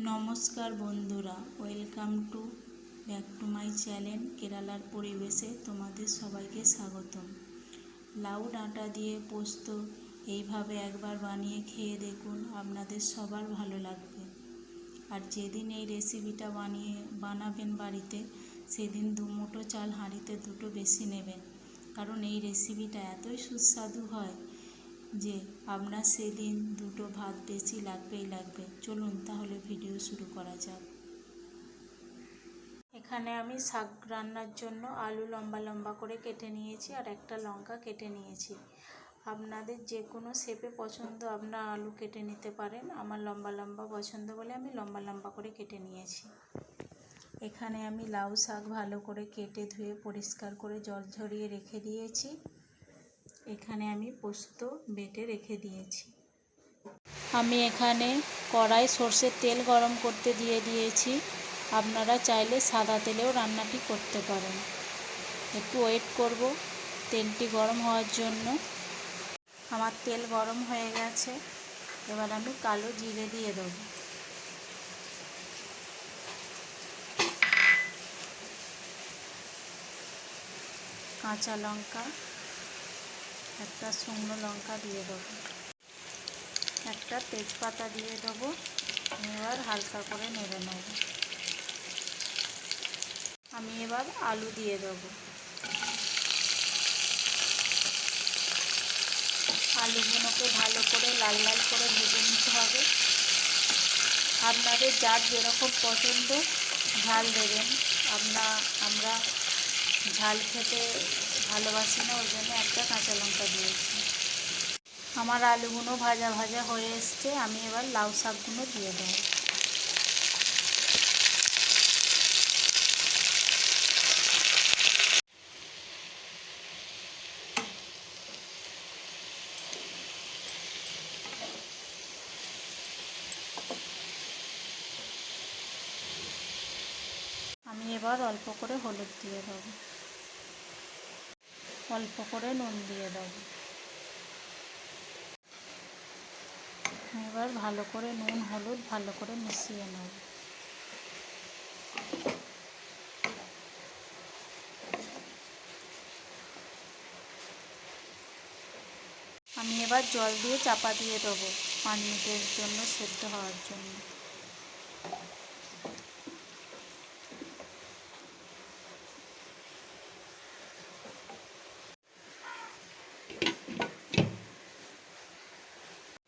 নমস্কার বন্ধুরা, welcome to back to my channel কেরালার পরিবেশে তোমাদের সবাইকে স্বাগতম। লাউ ডাঁটা দিয়ে পোস্ত এইভাবে একবার বানিয়ে খেয়ে দেখুন, আপনাদের সবার ভালো লাগবে। আর যেদিন এই রেসিপিটা বানাবেন বাড়িতে, সেদিন 2 মুঠো চাল হাঁড়িতে 2টো বেশি নেবেন, কারণ এই রেসিপিটা এতই সুস্বাদু হয় যে আপনার সেদিন 2টো ভাত বেশি লাগবেই লাগবে। চলুন তাহলে ভিডিও শুরু করা যাক। এখানে আমি শাক রান্নার জন্য আলু লম্বা লম্বা করে কেটে নিয়েছি আর একটা লঙ্কা কেটে নিয়েছি। আপনাদের যে কোনো শেপে পছন্দ আপনারা আলু কেটে নিতে পারেন। আমার লম্বা লম্বা পছন্দ বলে আমি লম্বা লম্বা করে কেটে নিয়েছি। এখানে আমি লাউ শাক ভালো করে কেটে ধুয়ে পরিষ্কার করে জল ঝরিয়ে রেখে দিয়েছি। এখানে আমি পোস্ত বেটে রেখে দিয়েছি। আমি এখানে কড়াই সর্ষের তেল গরম করতে দিয়ে দিয়েছি। আপনারা চাইলে সাদা তেলেও রান্নাটি করতে পারেন। একটু ওয়েট করব তেলটি গরম হওয়ার জন্য। আমার তেল গরম হয়ে গেছে, এবার আমি কালো জিরে দিয়ে দেব। কাঁচা লঙ্কা, একটা শুকনো লঙ্কা দিয়ে দেবো, একটা তেজপাতা দিয়ে দেবো। এবার হালকা করে নেড়ে নেব। আমি এবার আলু দিয়ে দেবো। আলুগুলোকে ভালো করে লাল লাল করে ভেজে নিতে হবে। আপনাদের যার যেরকম পছন্দ ঝাল দেবেন। আমরা ঝাল খেতে ভালোবাসি না, ওই জন্য একটা কাঁচা লঙ্কা দিয়েছি। আমার আলুগুলো ভাজা ভাজা হয়ে এসছে, আমি এবার লাউ শাকগুলো দিয়ে দেবো। আমি এবার অল্প করে হলুদ দিয়ে দেবো, অল্প করে নুন দিয়ে দেবো। এবার ভালো করে নুন হলুদ ভালো করে মিশিয়ে নেব। আমি এবার জল দিয়ে চাপা দিয়ে দেবো 5 মিনিটের জন্য সেদ্ধ হওয়ার জন্য।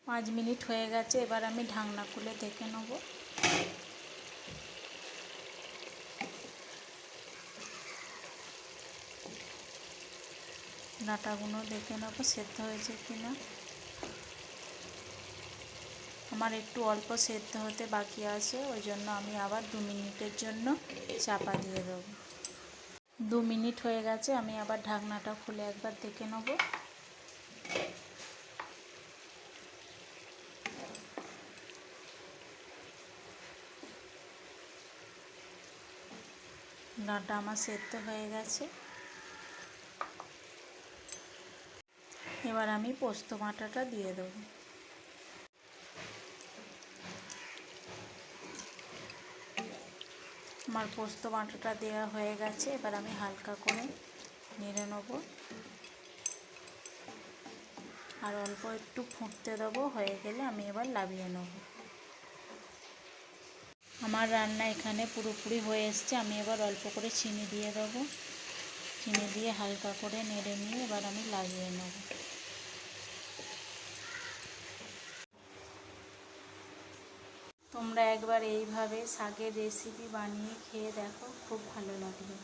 পাঁচ মিনিট হয়ে গেছে, এবার আমি ঢাকনা খুলে দেখে নেব। ডাঁটাগুলো দেখে নেব সেদ্ধ হয়েছে কিনা। আমার একটু অল্প সেদ্ধ হতে বাকি আছে, ওই জন্য আমি আবার 2 মিনিটের জন্য চাপা দিয়ে দেবো। 2 মিনিট হয়ে গেছে, আমি আবার ঢাকনাটা খুলে একবার দেখে নেব। ডাঁটা আমার সেদ্ধ হয়ে গেছে। এবার আমি পোস্ত বাটাটা দিয়ে দেবো। আমার পোস্ত বাটাটা দেওয়া হয়ে গেছে, এবার আমি হালকা করে নেড়ে নেব আর অল্প একটু ফুটতে দেবো। হয়ে গেলে আমি এবার নামিয়ে নেব। আমার রান্না এখানে পুরোপুরি হয়ে এসছে। আমি এবার অল্প করে চিনি দিয়ে দেবো। চিনি দিয়ে হালকা করে নেড়ে নিয়ে এবার আমি নামিয়ে নেব। তোমরা একবার এইভাবে শাকের রেসিপি বানিয়ে খেয়ে দেখো, খুব ভালো লাগবে।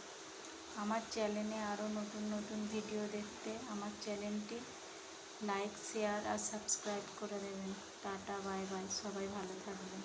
আমার চ্যানেলে আরও নতুন নতুন ভিডিও দেখতে আমার চ্যানেলটি লাইক শেয়ার আর সাবস্ক্রাইব করে দেবেন। টাটা বাই বাই, সবাই ভালো থাকবেন।